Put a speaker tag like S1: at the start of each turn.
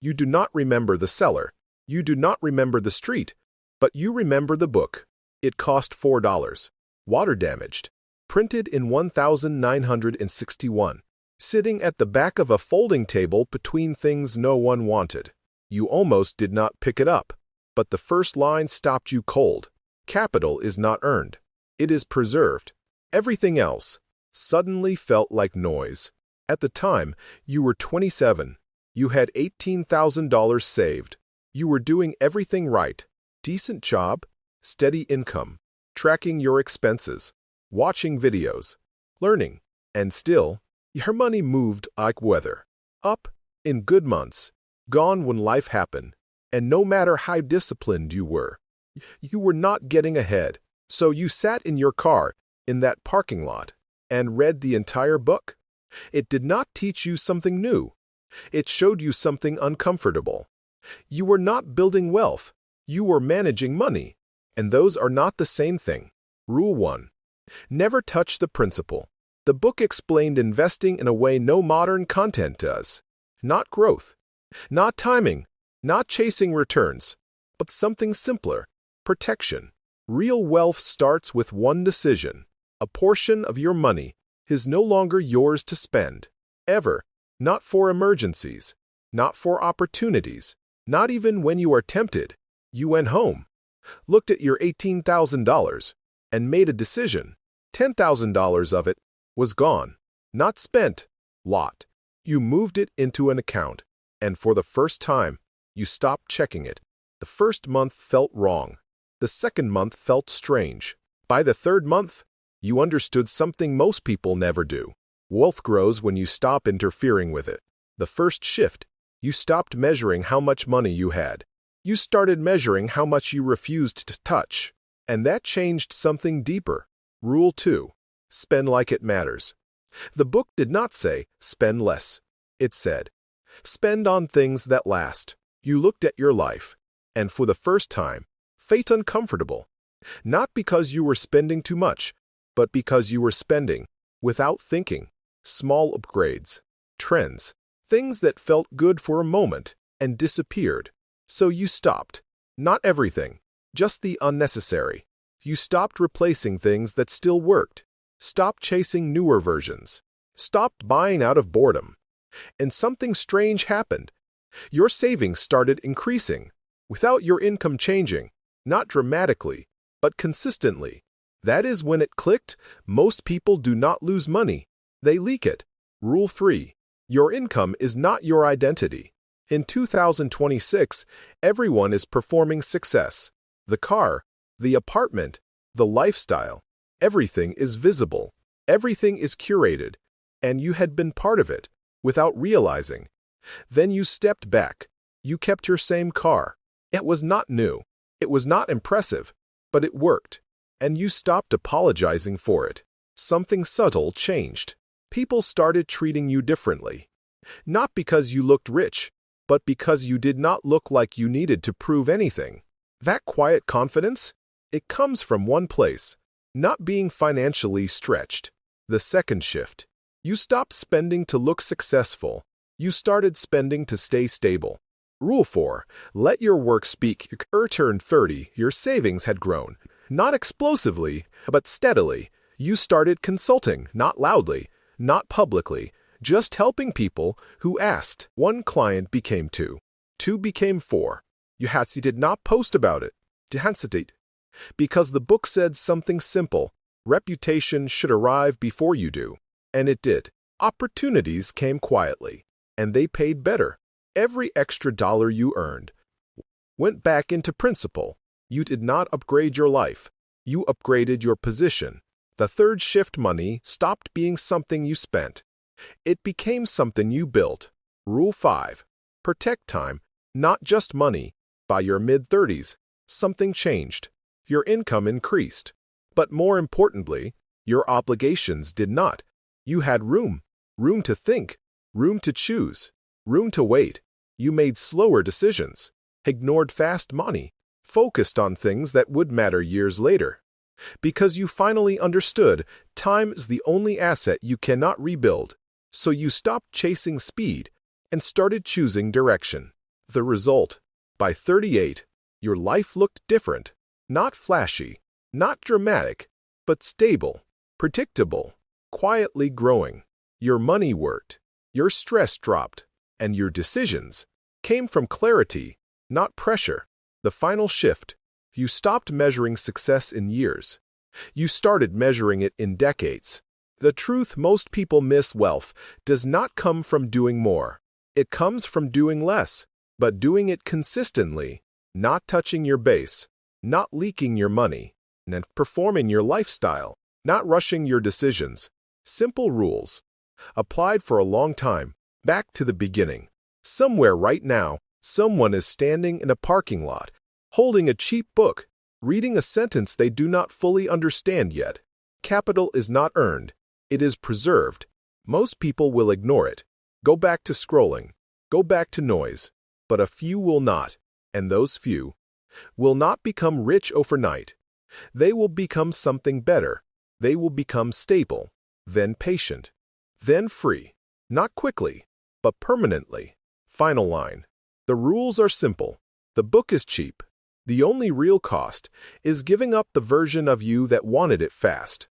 S1: You do not remember the seller. You do not remember the street. But you remember the book. It cost $4. Water damaged. Printed in 1961. Sitting at the back of a folding table between things no one wanted. You almost did not pick it up. But the first line stopped you cold. Capital is not earned. It is preserved. Everything else suddenly felt like noise. At the time, you were 27. You had $18,000 saved. You were doing everything right. Decent job, steady income, tracking your expenses, watching videos, learning, and still, your money moved like weather. Up in good months, gone when life happened, and no matter how disciplined you were not getting ahead. So you sat in your car in that parking lot and read the entire book. It did not teach you something new. It showed you something uncomfortable. You were not building wealth. You were managing money. And those are not the same thing. Rule 1. Never touch the principal. The book explained investing in a way no modern content does. Not growth. Not timing. Not chasing returns. But something simpler. Protection. Real wealth starts with one decision. A portion of your money is no longer yours to spend. Ever. Not for emergencies. Not for opportunities. Not even when you are tempted. You went home, looked at your $18,000, and made a decision. $10,000 of it was gone. Not spent. Lot. You moved it into an account, and for the first time, you stopped checking it. The first month felt wrong. The second month felt strange. By the third month, you understood something most people never do. Wealth grows when you stop interfering with it. The first shift, you stopped measuring how much money you had. You started measuring how much you refused to touch. And that changed something deeper. Rule 2. Spend like it matters. The book did not say, spend less. It said, spend on things that last. You looked at your life, and for the first time, felt uncomfortable. Not because you were spending too much, but because you were spending without thinking. Small upgrades, trends, things that felt good for a moment and disappeared. So you stopped. Not everything, just the unnecessary. You stopped replacing things that still worked. Stopped chasing newer versions. Stopped buying out of boredom. And something strange happened. Your savings started increasing, without your income changing, not dramatically, but consistently. That is when it clicked. Most people do not lose money. They leak it. Rule 3. Your income is not your identity. In 2026, everyone is performing success. The car, the apartment, the lifestyle, everything is visible. Everything is curated. And you had been part of it, without realizing. Then you stepped back. You kept your same car. It was not new. It was not impressive. But it worked. And you stopped apologizing for it. Something subtle changed. People started treating you differently. Not because you looked rich, but because you did not look like you needed to prove anything. That quiet confidence? It comes from one place. Not being financially stretched. The second shift. You stopped spending to look successful. You started spending to stay stable. Rule 4. Let your work speak. You turned 30. Your savings had grown. Not explosively, but steadily. You started consulting, not loudly, not publicly, just helping people who asked. 1 client became 2. 2 became 4. You did not post about it. To hesitate. Because the book said something simple. Reputation should arrive before you do. And it did. Opportunities came quietly. And they paid better. Every extra dollar you earned went back into principal. You did not upgrade your life. You upgraded your position. The third shift, money stopped being something you spent. It became something you built. Rule 5. Protect time, not just money. By your mid-30s, something changed. Your income increased. But more importantly, your obligations did not. You had room. Room to think. Room to choose. Room to wait. You made slower decisions. Ignored fast money. Focused on things that would matter years later. Because you finally understood, time is the only asset you cannot rebuild. So you stopped chasing speed and started choosing direction. The result: by 38, your life looked different. Not flashy, not dramatic, but stable, predictable, quietly growing. Your money worked, your stress dropped, and your decisions came from clarity, not pressure. The final shift: you stopped measuring success in years. You started measuring it in decades. The truth most people miss: wealth does not come from doing more. It comes from doing less, but doing it consistently, not touching your base, not leaking your money, and performing your lifestyle, not rushing your decisions. Simple rules, applied for a long time, back to the beginning. Somewhere right now, someone is standing in a parking lot, holding a cheap book, reading a sentence they do not fully understand yet. Capital is not earned, it is preserved. Most people will ignore it, go back to scrolling, go back to noise, but a few will not, and those few will not become rich overnight. They will become something better. They will become stable, then patient, then free, not quickly, but permanently. Final line: the rules are simple. The book is cheap. The only real cost is giving up the version of you that wanted it fast.